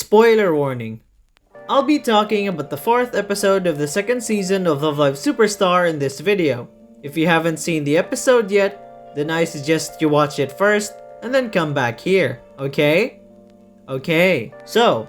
Spoiler warning. I'll be talking about the 4th episode of the 2nd season of Lovelive Superstar in this video. If you haven't seen the episode yet, then I suggest you watch it first and then come back here, okay? Okay, so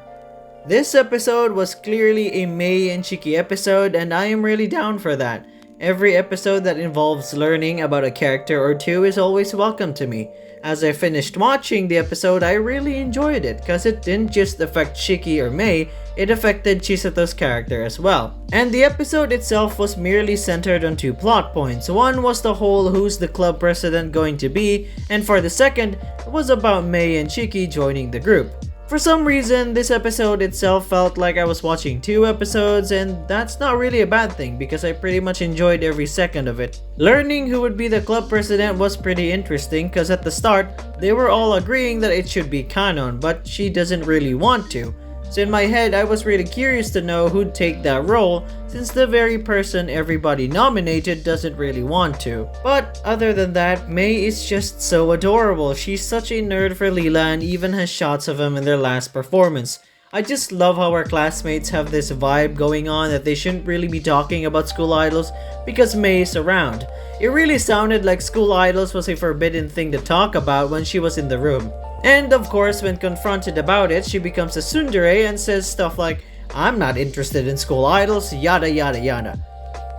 this episode was clearly a Mei and Shiki episode, and I am really down for that. Every episode that involves learning about a character or two is always welcome to me. As I finished watching the episode, I really enjoyed it because it didn't just affect Shiki or Mei, it affected Chisato's character as well. And the episode itself was merely centered on 2 plot points. One was the whole who's the club president going to be, and for the second, it was about Mei and Shiki joining the group. For some reason, this episode itself felt like I was watching 2 episodes, and that's not really a bad thing because I pretty much enjoyed every second of it. Learning who would be the club president was pretty interesting because at the start, they were all agreeing that it should be Kanon, but she doesn't really want to. So in my head, I was really curious to know who'd take that role since the very person everybody nominated doesn't really want to. But other than that, Mei is just so adorable. She's such a nerd for Leela and even has shots of him in their last performance. I just love how our classmates have this vibe going on that they shouldn't really be talking about school idols because Mei is around. It really sounded like school idols was a forbidden thing to talk about when she was in the room. And of course, when confronted about it, she becomes a tsundere and says stuff like, "I'm not interested in school idols, yada yada yada."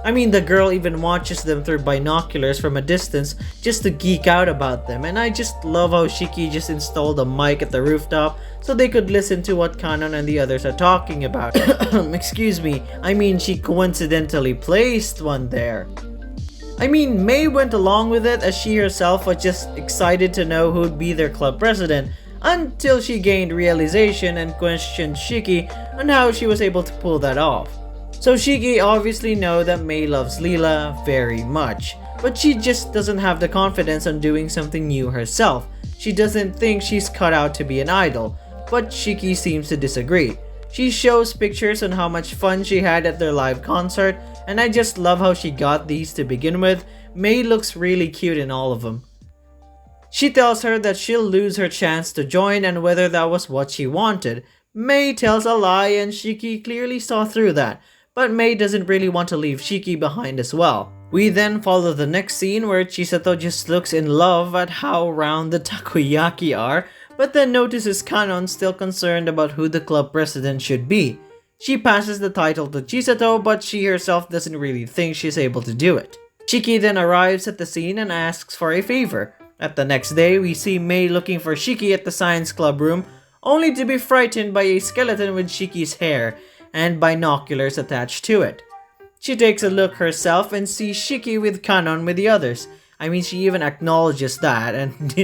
I mean, the girl even watches them through binoculars from a distance just to geek out about them, and I just love how Shiki just installed a mic at the rooftop so they could listen to what Kanon and the others are talking about. Excuse me, I mean she coincidentally placed one there. I mean, Mei went along with it as she herself was just excited to know who'd be their club president until she gained realization and questioned Shiki on how she was able to pull that off. So Shiki obviously knows that Mei loves Leela very much, but she just doesn't have the confidence on doing something new herself. She doesn't think she's cut out to be an idol, but Shiki seems to disagree. She shows pictures on how much fun she had at their live concert, and I just love how she got these to begin with. Mei looks really cute in all of them. She tells her that she'll lose her chance to join and whether that was what she wanted. Mei tells a lie and Shiki clearly saw through that, but Mei doesn't really want to leave Shiki behind as well. We then follow the next scene where Chisato just looks in love at how round the takoyaki are, but then notices Kanon still concerned about who the club president should be. She passes the title to Chisato, but she herself doesn't really think she's able to do it. Shiki then arrives at the scene and asks for a favor. At the next day, we see Mei looking for Shiki at the science club room, only to be frightened by a skeleton with Shiki's hair and binoculars attached to it. She takes a look herself and sees Shiki with Kanon with the others. I mean, she even acknowledges that and,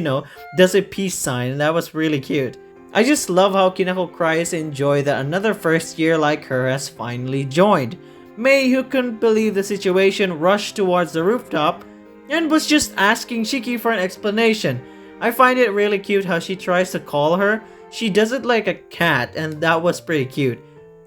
does a peace sign, and that was really cute. I just love how Kinako cries in joy that another first year like her has finally joined. Mei, who couldn't believe the situation, rushed towards the rooftop and was just asking Shiki for an explanation. I find it really cute how she tries to call her. She does it like a cat, and that was pretty cute.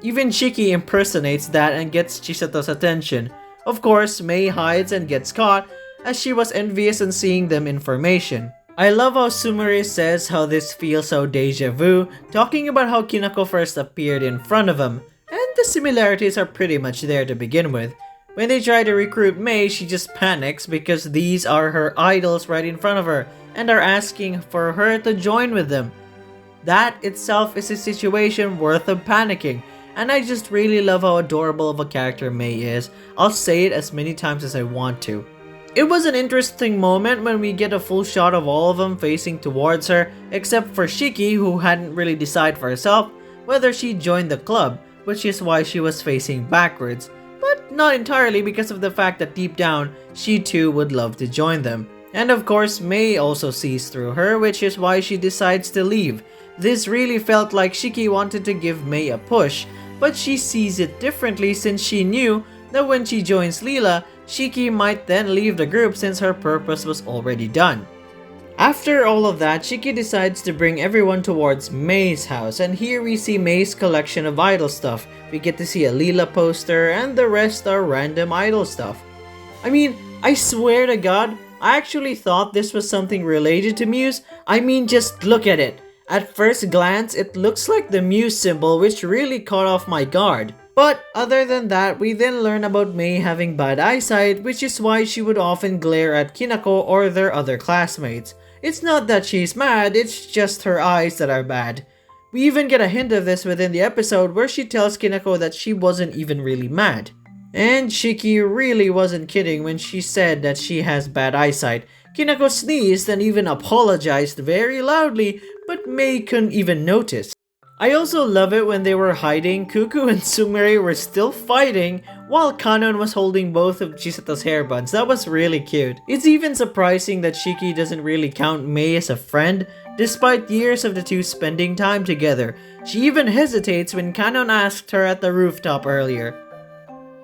Even Shiki impersonates that and gets Chisato's attention. Of course, Mei hides and gets caught as she was envious on seeing them information. I love how Sumire says how this feels so deja vu, talking about how Kinako first appeared in front of him, and the similarities are pretty much there to begin with. When they try to recruit Mei, she just panics because these are her idols right in front of her and are asking for her to join with them. That itself is a situation worth of panicking, and I just really love how adorable of a character Mei is. I'll say it as many times as I want to. It was an interesting moment when we get a full shot of all of them facing towards her, except for Shiki, who hadn't really decided for herself whether she'd join the club, which is why she was facing backwards, but not entirely because of the fact that deep down, she too would love to join them. And of course, Mei also sees through her, which is why she decides to leave. This really felt like Shiki wanted to give Mei a push, but she sees it differently since she knew that when she joins Leela, Shiki might then leave the group since her purpose was already done. After all of that, Shiki decides to bring everyone towards Mei's house, and here we see Mei's collection of idol stuff. We get to see a Leela poster, and the rest are random idol stuff. I mean, I swear to God, I actually thought this was something related to Muse. I mean, just look at it. At first glance, it looks like the Muse symbol, which really caught off my guard. But other than that, we then learn about Mei having bad eyesight, which is why she would often glare at Kinako or their other classmates. It's not that she's mad, it's just her eyes that are bad. We even get a hint of this within the episode where she tells Kinako that she wasn't even really mad. And Shiki really wasn't kidding when she said that she has bad eyesight. Kinako sneezed and even apologized very loudly, but Mei couldn't even notice. I also love it when they were hiding, Kuku and Sumire were still fighting while Kanon was holding both of Chisato's hair buns. That was really cute. It's even surprising that Shiki doesn't really count Mei as a friend, despite years of the two spending time together. She even hesitates when Kanon asked her at the rooftop earlier.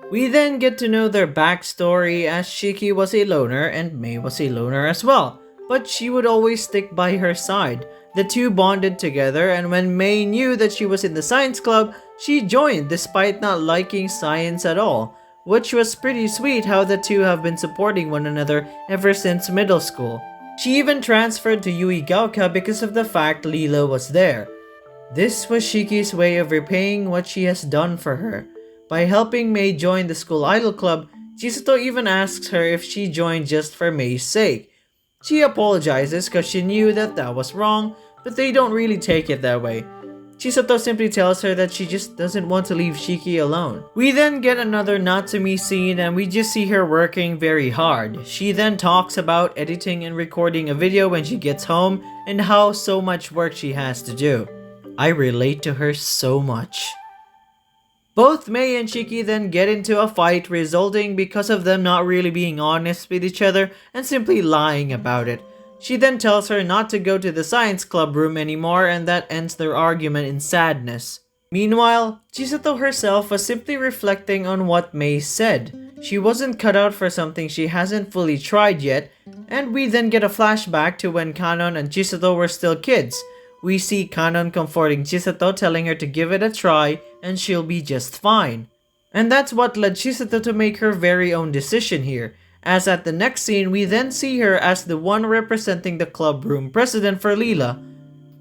We then get to know their backstory, as Shiki was a loner and Mei was a loner as well, but she would always stick by her side. The two bonded together, and when Mei knew that she was in the science club, she joined despite not liking science at all, which was pretty sweet how the two have been supporting one another ever since middle school. She even transferred to Yuigaoka because of the fact Lilo was there. This was Shiki's way of repaying what she has done for her. By helping Mei join the school idol club, Chisato even asks her if she joined just for Mei's sake. She apologizes because she knew that that was wrong, but they don't really take it that way. Chisato simply tells her that she just doesn't want to leave Shiki alone. We then get another Natsumi scene and we just see her working very hard. She then talks about editing and recording a video when she gets home and how so much work she has to do. I relate to her so much. Both Mei and Shiki then get into a fight, resulting because of them not really being honest with each other and simply lying about it. She then tells her not to go to the science club room anymore, and that ends their argument in sadness. Meanwhile, Chisato herself was simply reflecting on what Mei said. She wasn't cut out for something she hasn't fully tried yet, and we then get a flashback to when Kanon and Chisato were still kids. We see Kanon comforting Chisato, telling her to give it a try and she'll be just fine. And that's what led Chisato to make her very own decision here, as at the next scene we then see her as the one representing the club room president for Lila.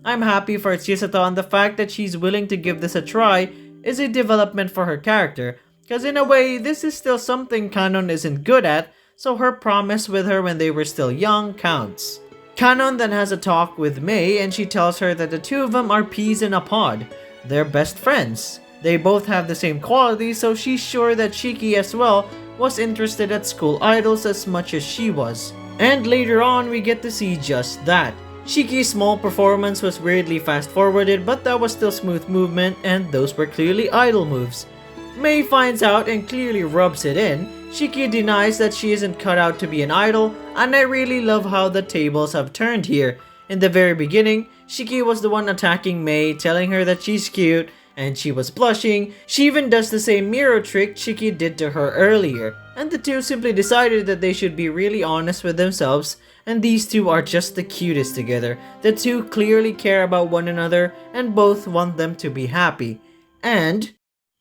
I'm happy for Chisato, and the fact that she's willing to give this a try is a development for her character, because in a way this is still something Kanon isn't good at, so her promise with her when they were still young counts. Kanon then has a talk with Mei and she tells her that the two of them are peas in a pod. They're best friends. They both have the same qualities, so she's sure that Shiki as well was interested at school idols as much as she was. And later on we get to see just that. Shiki's small performance was weirdly fast forwarded, but that was still smooth movement and those were clearly idol moves. Mei finds out and clearly rubs it in. Shiki denies that she isn't cut out to be an idol, and I really love how the tables have turned here. In the very beginning, Shiki was the one attacking Mei, telling her that she's cute, and she was blushing. She even does the same mirror trick Shiki did to her earlier, and the two simply decided that they should be really honest with themselves, and these two are just the cutest together. The two clearly care about one another, and both want them to be happy. And...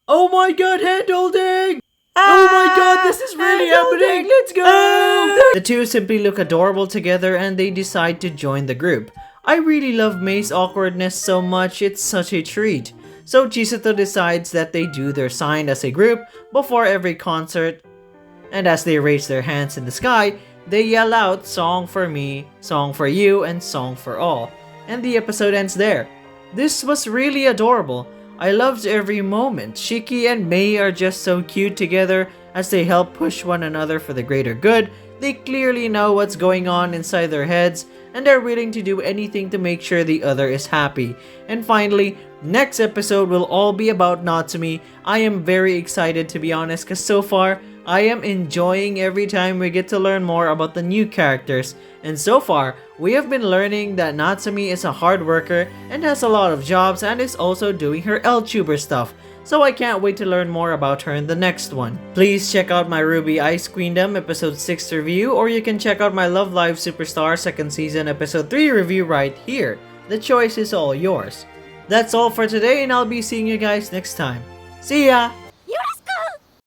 oh my god, hand holding! Oh my god, this is really happening! Let's go! The two simply look adorable together and they decide to join the group. I really love Mei's awkwardness so much, it's such a treat. So Chisato decides that they do their sign as a group before every concert. And as they raise their hands in the sky, they yell out "Song for me, song for you, and song for all." And the episode ends there. This was really adorable. I loved every moment. Shiki and Mei are just so cute together as they help push one another for the greater good. They clearly know what's going on inside their heads and are willing to do anything to make sure the other is happy. And finally, next episode will all be about Natsumi. I am very excited, to be honest, because so far I am enjoying every time we get to learn more about the new characters. And so far, we have been learning that Natsumi is a hard worker and has a lot of jobs and is also doing her LTuber stuff. So I can't wait to learn more about her in the next one. Please check out my Ruby Ice Queendom episode 6 review, or you can check out my Love Live Superstar 2nd season episode 3 review right here. The choice is all yours. That's all for today, and I'll be seeing you guys next time. See ya!